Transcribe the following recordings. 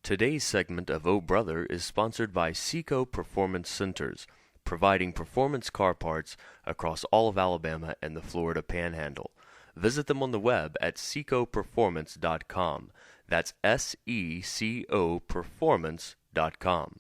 Today's segment of Oh Brother is sponsored by Seco Performance Centers, providing performance car parts across all of Alabama and the Florida Panhandle. Visit them on the web at secoperformance.com. That's SECO Performance.com.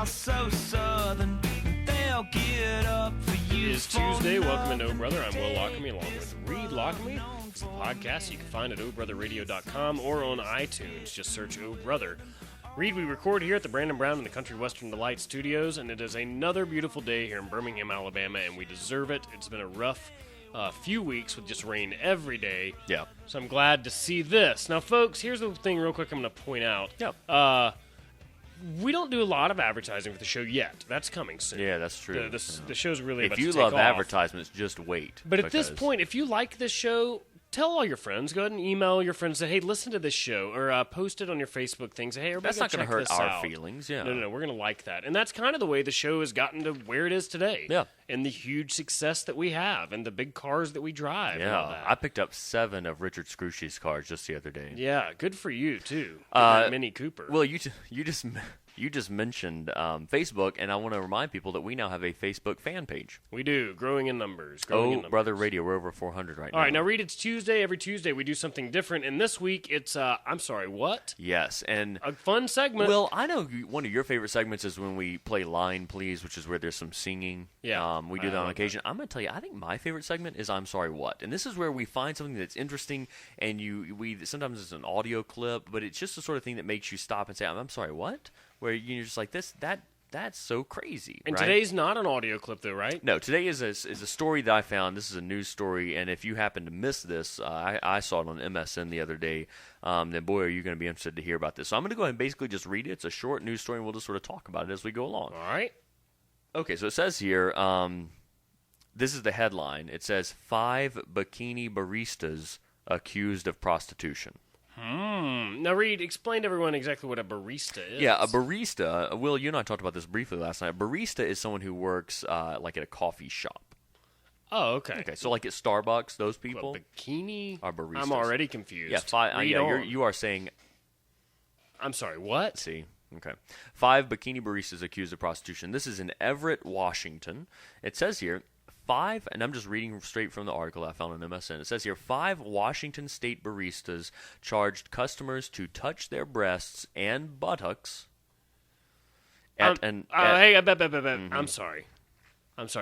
So southern, they'll get up for you. It is Tuesday. Welcome to Oh Brother. I'm Will Lochamy along with Reed Lochamy. It's a podcast you can find at ohbrotherradio.com or on iTunes. Just search Oh Brother. Reed, we record here at the Brandon Brown and the Country Western Delight Studios, and it is another beautiful day here in Birmingham, Alabama, and we deserve it. It's been a rough few weeks with just rain every day. Yeah. So I'm glad to see this. Now, folks, here's the thing real quick I'm going to point out. Yeah. We don't do a lot of advertising for the show yet. That's coming soon. Yeah, that's true. The show's really about to take off. If you love advertisements, just wait. But at this point, if you like this show, tell all your friends. Go ahead and email your friends. Say, hey, listen to this show. Or post it on your Facebook thing. Say, hey, everybody that's not going to hurt our feelings. Yeah. No. We're going to like that. And that's kind of the way the show has gotten to where it is today. Yeah. And the huge success that we have. And the big cars that we drive. Yeah. And all that. I picked up 7 of Richard Scrooge's cars just the other day. Yeah. Good for you, too. That Mini Cooper. Well, you just mentioned Facebook, and I want to remind people that we now have a Facebook fan page. We do. Growing in numbers. Brother Radio. We're over 400 right now. All right. Now, Reed, it's Tuesday. Every Tuesday we do something different. And this week it's, I'm sorry, what? Yes. And a fun segment. Well, I know one of your favorite segments is when we play Line Please, which is where there's some singing. Yeah. We do that on occasion. I'm going to tell you, I think my favorite segment is I'm Sorry What? And this is where we find something that's interesting, and sometimes it's an audio clip, but it's just the sort of thing that makes you stop and say, I'm sorry, what? Where you're just like, that's so crazy. And right? Today's not an audio clip, though, right? No, today is a story that I found. This is a news story, and if you happen to miss this, I saw it on MSN the other day, then boy, are you going to be interested to hear about this. So I'm going to go ahead and basically just read it. It's a short news story, and we'll just sort of talk about it as we go along. All right. Okay, so it says here, this is the headline. It says, 5 bikini baristas accused of prostitution. Now, Reed, explain to everyone exactly what a barista is. Yeah, a barista, Will, you and I talked about this briefly last night. A barista is someone who works like at a coffee shop. Oh, okay. Okay, so like at Starbucks, those people what, bikini are baristas. I'm already confused. Yeah, you are saying... I'm sorry, what? See, okay. 5 bikini baristas accused of prostitution. This is in Everett, Washington. It says here... 5, and I'm just reading straight from the article I found on MSN. It says here, 5 Washington State baristas charged customers to touch their breasts and buttocks mm-hmm. I'm sorry.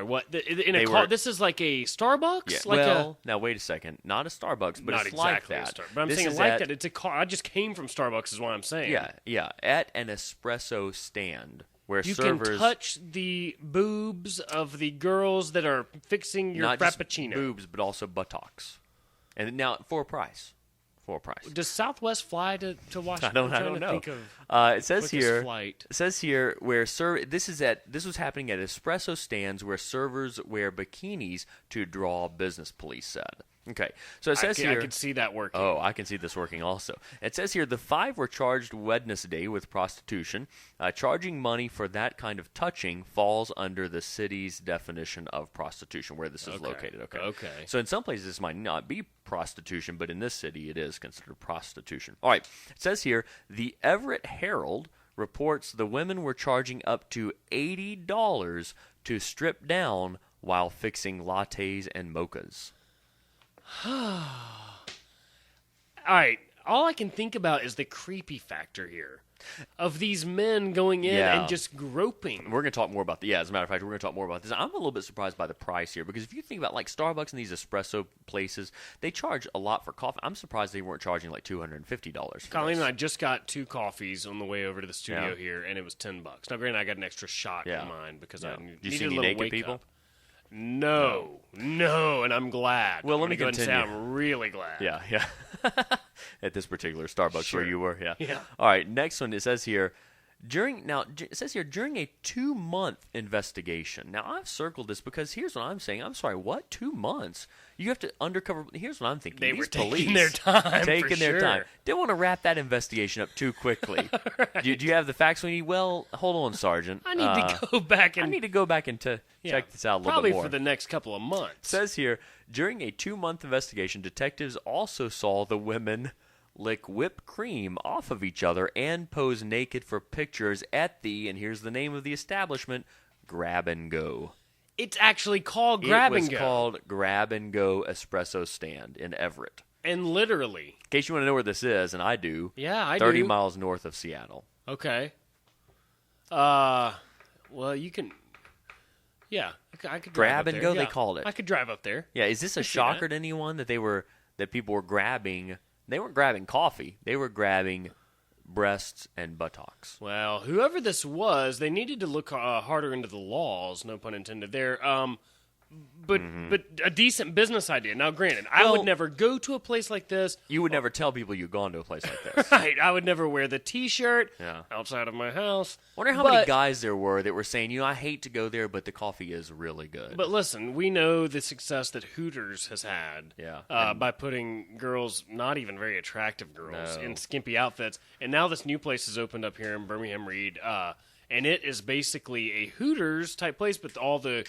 What? This is like a Starbucks? Yeah, now wait a second. Not a Starbucks, but not it's exactly like that. But I'm saying like that. It's a car. I just came from Starbucks is what I'm saying. Yeah. At an espresso stand. Where you servers can touch the boobs of the girls that are fixing your frappuccino. Not just boobs, but also buttocks. And now, for a price. Does Southwest fly to Washington? I don't know. Think of it says here. Flight. It says here where this was happening at espresso stands where servers wear bikinis to draw business. Police said. Okay, so it says here... I can see that working. Oh, I can see this working also. It says here the 5 were charged Wednesday with prostitution. Charging money for that kind of touching falls under the city's definition of prostitution, where this is located. Okay. So in some places this might not be prostitution, but in this city it is considered prostitution. All right, it says here the Everett Herald reports the women were charging up to $80 to strip down while fixing lattes and mochas. All right. All I can think about is the creepy factor here of these men going in and just groping. We're going to talk more about as a matter of fact, we're going to talk more about this. I'm a little bit surprised by the price here because if you think about like Starbucks and these espresso places, they charge a lot for coffee. I'm surprised they weren't charging like $250. Colleen and I just got 2 coffees on the way over to the studio here, and it was $10. Now, granted, I got an extra shot in mine because I needed you see a any little naked people? Up. No, and I'm glad. Well, let me go ahead and continue. say I'm really glad. Yeah. At this particular Starbucks where you were, Yeah. All right, next one, it says here, It says here, during a 2-month investigation. Now, I've circled this because here's what I'm saying. I'm sorry, what? 2 months? You have to undercover. Here's what I'm thinking. They These were taking police, their time. Taking for their sure. time. Didn't want to wrap that investigation up too quickly. Right. Do you have the facts we need? Well, hold on, Sergeant. I need to go back and I need to go back and check this out a little probably bit more. for the next couple of months. It says here, during a 2-month investigation, detectives also saw the women lick whipped cream off of each other and pose naked for pictures at the, and here's the name of the establishment, Grab and Go. It's actually called Grab and Go. It was called Grab and Go Espresso Stand in Everett. And literally. In case you want to know where this is, and I do. Yeah, I 30 do. miles north of Seattle. Okay. Well, you can. Yeah, I could drive Grab up and there. Go, Yeah, they called it. I could drive up there. Yeah, is this a see shocker that. to anyone that people were grabbing? They weren't grabbing coffee. They were grabbing breasts and buttocks. Well, whoever this was, they needed to look harder into the laws. No pun intended there. But a decent business idea. Now, granted, I would never go to a place like this. You would never tell people you've gone to a place like this. Right, I would never wear the T-shirt Yeah. outside of my house. Wonder how many guys there were that were saying, I hate to go there, but the coffee is really good. But listen, we know the success that Hooters has had by putting girls, not even very attractive girls, in skimpy outfits. And now this new place has opened up here in Birmingham, Reed, and it is basically a Hooters type place, but all the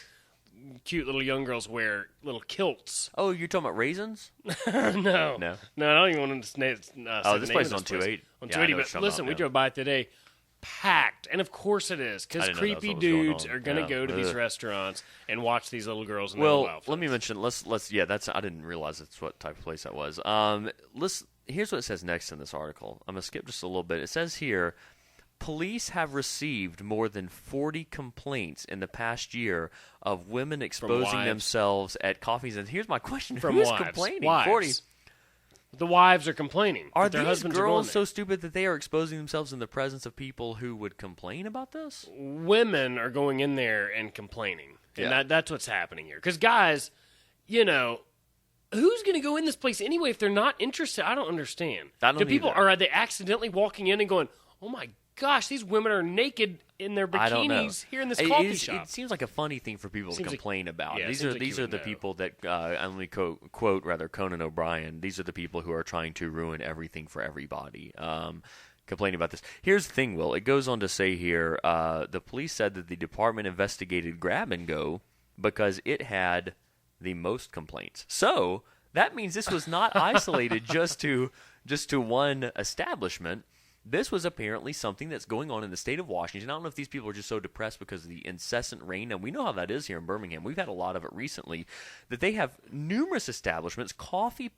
cute little young girls wear little kilts. Oh, you're talking about raisins? No, I don't even want to say This place is on 280. On Yeah, I know 280, what but you're listen, talking we about, drove by it today, packed, and of course it is, because I didn't know that's creepy what was going dudes on. are going to Yeah. go to these Ugh. restaurants and watch these little girls in their Well, little outfits. let me mention. I didn't realize that's what type of place that was. Here's what it says next in this article. I'm gonna skip just a little bit. It says here, police have received more than 40 complaints in the past year of women exposing wives. themselves at coffees. And here's my question: From who's wives. complaining? Wives. 40. The wives are complaining. Are that their these husbands are going girls there. so stupid that they are exposing themselves in the presence of people who would complain about this? Women are going in there and complaining. And Yeah. that's what's happening here. Because guys, who's going to go in this place anyway if they're not interested? I don't understand. I don't Do people either. are they accidentally walking in and going, "Oh my gosh, these women are naked in their I don't know. bikinis here in this coffee shop." It seems like a funny thing for people to Seems like- complain about. yeah, it These seems are like these you are would the know. people that let me quote Conan O'Brien. These are the people who are trying to ruin everything for everybody. Complaining about this. Here's the thing, Will. It goes on to say here, the police said that the department investigated Grab and Go because it had the most complaints. So that means this was not isolated just to one establishment. This was apparently something that's going on in the state of Washington. I don't know if these people are just so depressed because of the incessant rain, and we know how that is here in Birmingham. We've had a lot of it recently, that they have numerous establishments, coffee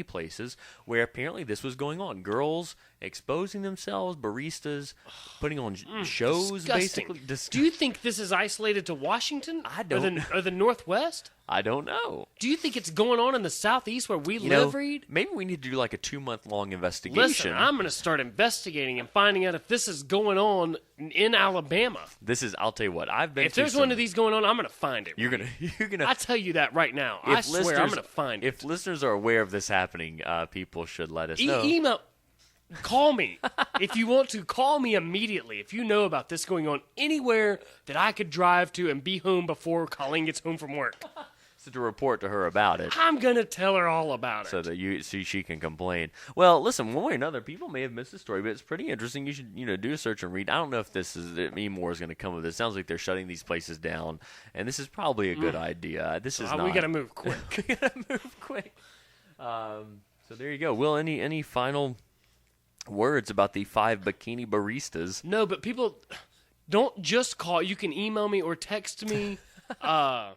places, where apparently this was going on. Girls exposing themselves, baristas putting on shows, Disgusting. basically. Do you think this is isolated to Washington? I don't- Or the Northwest? I don't know. Do you think it's going on in the Southeast where we live, Reed? Maybe we need to do like a 2-month-long investigation. Listen, I'm going to start investigating and finding out if this is going on in Alabama. I'll tell you what, I've been If there's one of these going on, I'm going to find it. You're Reed. gonna I tell you that right now. I swear I'm going to find it. If listeners are aware of this happening, people should let us know. Email. Call me. If you want to, call me immediately. If you know about this going on anywhere that I could drive to and be home before Colleen gets home from work, So to report to her about it, I'm going to tell her all about it. so that she can complain. Well, listen, one way or another, people may have missed the story, but it's pretty interesting. You should do a search and read. I don't know if any more is going to come of this. It sounds like they're shutting these places down, and this is probably a good idea. This is not. We got to move quick. We gotta move quick. So there you go. Will, any final words about the 5 bikini baristas? No, but people don't just call. You can email me or text me. Fine.